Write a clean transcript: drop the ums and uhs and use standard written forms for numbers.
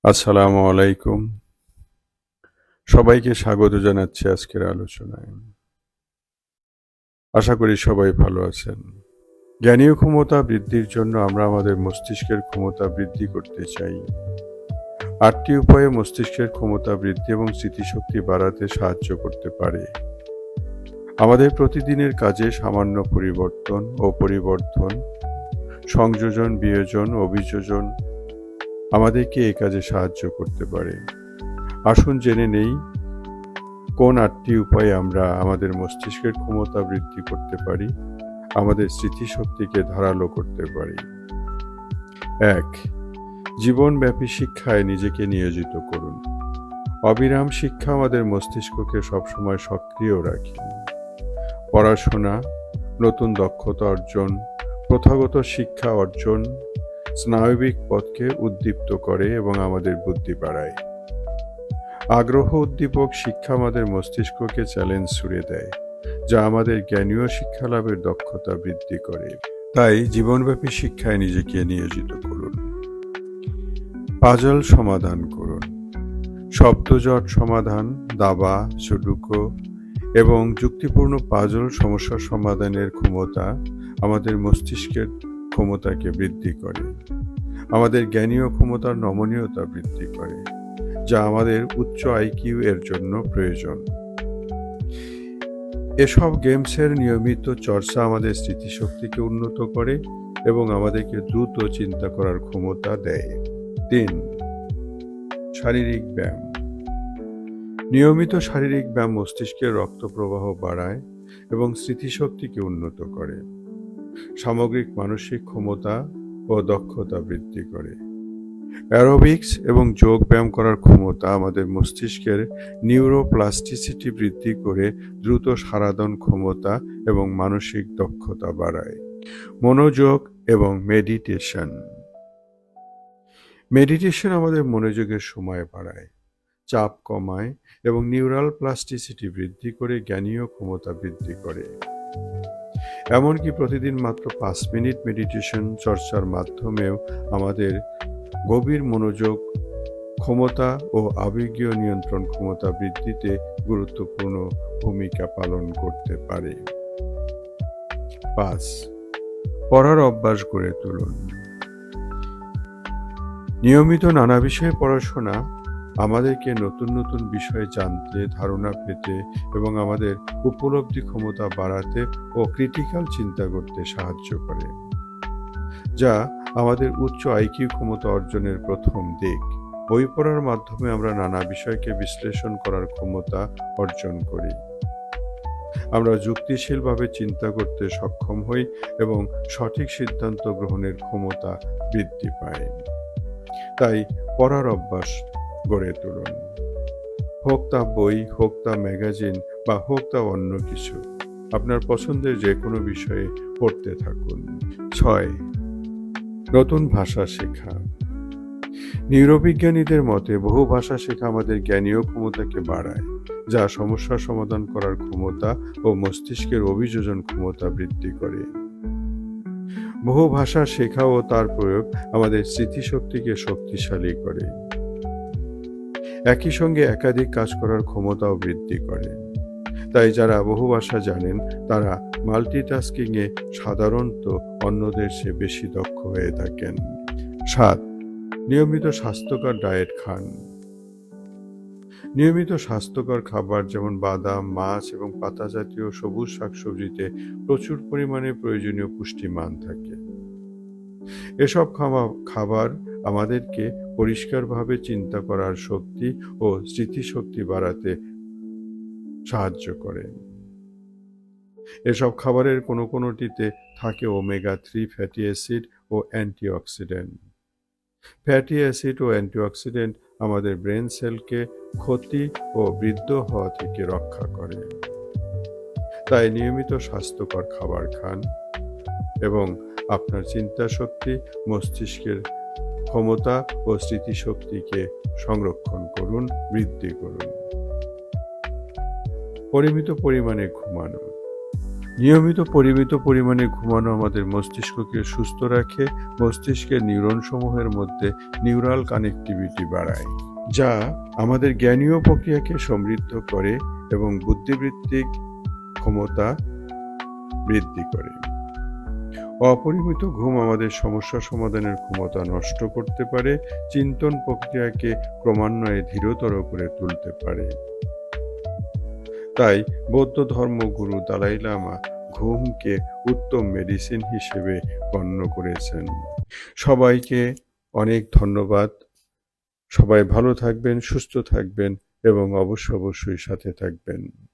আসসালামু আলাইকুম। সবাইকে স্বাগত জানাচ্ছি আজকের আলোচনায়। আশা করি সবাই ভালো আছেন। জ্ঞানীয় ক্ষমতা বৃদ্ধির জন্য আমরা আমাদের মস্তিষ্কের ক্ষমতা বৃদ্ধি করতে চাই। ৮টি উপায়ে মস্তিষ্কের ক্ষমতা বৃদ্ধি এবং স্মৃতিশক্তি বাড়াতে সাহায্য করতে পারে। আমাদের প্রতিদিনের কাজে সামান্য পরিবর্তন ও পরিবর্ধন, সংযোজন, বিয়োজন, অভিযোজন আমাদেরকে এই কাজে সাহায্য করতে পারে। আসুন জেনে নেই কোন ৮টি উপায়ে আমরা আমাদের মস্তিষ্কের ক্ষমতা বৃদ্ধি করতে পারি, আমাদের স্মৃতিশক্তিকে ধারালো করতে পারি। ১. জীবনব্যাপী শিক্ষায় নিজেকে নিয়োজিত করুন। অবিরাম শিক্ষা আমাদের মস্তিষ্ককে সবসময় সক্রিয় রাখে। পড়াশোনা, নতুন দক্ষতা অর্জন, প্রথাগত শিক্ষা অর্জন স্নায়বিক পথকে উদ্দীপ্ত করে এবং আমাদের বুদ্ধি বাড়ায়। আগ্রহ উদ্দীপক শিক্ষা আমাদের মস্তিষ্ককে চ্যালেঞ্জ ছুড়ে দেয়, যা আমাদের জ্ঞানীয় শিক্ষা লাভের দক্ষতা বৃদ্ধি করে। তাই জীবনব্যাপী শিক্ষায় নিজেকে নিয়োজিত করুন। পাজল সমাধান করুন। শব্দজট সমাধান, দাবা, সুডুকো এবং যুক্তিপূর্ণ পাজল সমস্যা সমাধানের ক্ষমতা আমাদের মস্তিষ্কের ক্ষমতাকে বৃদ্ধি করে। আমাদের জ্ঞানীয় ক্ষমতার নমনীয়তা বৃদ্ধি করে, যা আমাদের উচ্চ আইকিউ এর জন্য প্রয়োজন। এসব গেমসের নিয়মিত চর্চা আমাদের স্মৃতিশক্তিকে উন্নত করে এবং আমাদেরকে দ্রুত চিন্তা করার ক্ষমতা দেয়। ৩. শারীরিক ব্যায়াম। নিয়মিত শারীরিক ব্যায়াম মস্তিষ্কের রক্ত প্রবাহ বাড়ায় এবং স্মৃতিশক্তিকে উন্নত করে। সামগ্রিক মানসিক ক্ষমতা ও দক্ষতা বৃদ্ধি করে। অ্যারোবিক্স এবং যোগ ব্যায়াম করার ক্ষমতা আমাদের মস্তিষ্কের নিউরোপ্লাস্টিসিটি বৃদ্ধি করে দ্রুত সারাদন ক্ষমতা এবং মানসিক দক্ষতা বাড়ায়। মনোযোগ এবং মেডিটেশন। মেডিটেশন আমাদের মনোযোগের সময় বাড়ায়, চাপ কমায় এবং নিউরাল প্লাস্টিসিটি বৃদ্ধি করে জ্ঞানীয় ক্ষমতা বৃদ্ধি করে। এমনকি প্রতিদিন মাত্র 5 মিনিট মেডিটেশন চর্চার মাধ্যমেও আমাদের গভীর মনোযোগ ক্ষমতা ও আবেগীয় নিয়ন্ত্রণ ক্ষমতা বৃদ্ধিতে গুরুত্বপূর্ণ ভূমিকা পালন করতে পারে। ৫. পড়ার অভ্যাস গড়ে তুলুন। নিয়মিত নানা বিষয়ে পড়াশোনা আমাদেরকে নতুন নতুন বিষয় জানতে, ধারণা পেতে এবং আমাদের উপলব্ধি ক্ষমতা বাড়াতে ও ক্রিটিক্যাল চিন্তা করতে সাহায্য করে, যা আমাদের উচ্চ আইকিউ ক্ষমতা অর্জনের প্রথম দিক। বই পড়ার মাধ্যমে আমরা নানা বিষয়কে বিশ্লেষণ করার ক্ষমতা অর্জন করি। আমরা যুক্তিশীলভাবে চিন্তা করতে সক্ষম হই এবং সঠিক সিদ্ধান্ত গ্রহণের ক্ষমতা বৃদ্ধি পায়। তাই পড়ার অভ্যাস গড়ে তুলুন। হোক তা বই, হোক তা ম্যাগাজিন বা হোক তা অন্য কিছু, আপনার পছন্দের যে কোনো বিষয়ে পড়তে থাকুন। ৬. নতুন ভাষা শেখা। নিউরোবিজ্ঞানীদের মতে বহু ভাষা শেখা আমাদের জ্ঞানীয় ক্ষমতাকে বাড়ায়, যা সমস্যা সমাধান করার ক্ষমতা ও মস্তিষ্কের অভিযোজন ক্ষমতা বৃদ্ধি করে। বহু ভাষা শেখা ও তার প্রয়োগ আমাদের স্মৃতিশক্তিকে শক্তিশালী করে। একই সঙ্গে একাধিক কাজ করার ক্ষমতাও বৃদ্ধি করে। তাই যারা বহু ভাষা জানেন তারা মাল্টিটাস্কিংয়ে সাধারণত অন্যদের চেয়ে বেশি দক্ষ হয়ে থাকেন। ৭. নিয়মিত স্বাস্থ্যকর ডায়েট খান। নিয়মিত স্বাস্থ্যকর খাবার যেমন বাদাম, মাছ এবং পাতা জাতীয় সবুজ শাকসবজিতে প্রচুর পরিমাণে প্রয়োজনীয় পুষ্টিমান থাকে। এসব খাবার আমাদেরকে পরিষ্কারভাবে চিন্তা করার শক্তি ও স্মৃতিশক্তি বাড়াতে সাহায্য করে। এসব খাবারের কোনোটিতে থাকে ওমেগা-3 ফ্যাটি অ্যাসিড ও অ্যান্টিঅক্সিডেন্ট। ফ্যাটি অ্যাসিড ও অ্যান্টিঅক্সিডেন্ট আমাদের ব্রেন সেলকে ক্ষতি ও বৃদ্ধ হওয়া থেকে রক্ষা করে। তাই নিয়মিত স্বাস্থ্যকর খাবার খান এবং আপনার চিন্তা শক্তি, মস্তিষ্কের ক্ষমতা ও স্মৃতিশক্তিকে সংরক্ষণ করুন, বৃদ্ধি করুন। পরিমিত পরিমাণে ঘুমানো। নিয়মিত পরিমিত পরিমাণে ঘুমানো আমাদের মস্তিষ্ককে সুস্থ রাখে, মস্তিষ্কের নিউরনসমূহের মধ্যে নিউরাল কানেক্টিভিটি বাড়ায়, যা আমাদের জ্ঞানীয় প্রক্রিয়াকে সমৃদ্ধ করে এবং বুদ্ধিবৃত্তিক ক্ষমতা বৃদ্ধি করে। অপরিমিত ঘুম আমাদের সমস্যা সমাধানের ক্ষমতা নষ্ট করতে পারে, চিন্তন প্রক্রিয়াকে ক্রমান্বয়ে ধীরতর করে তুলতে পারে। তাই বৌদ্ধ ধর্মগুরু দালাই লামা ঘুমকে উত্তম মেডিসিন হিসেবে গণ্য করেছেন। সবাইকে অনেক ধন্যবাদ। সবাই ভালো থাকবেন, সুস্থ থাকবেন এবং অবশ্যই সাথে থাকবেন।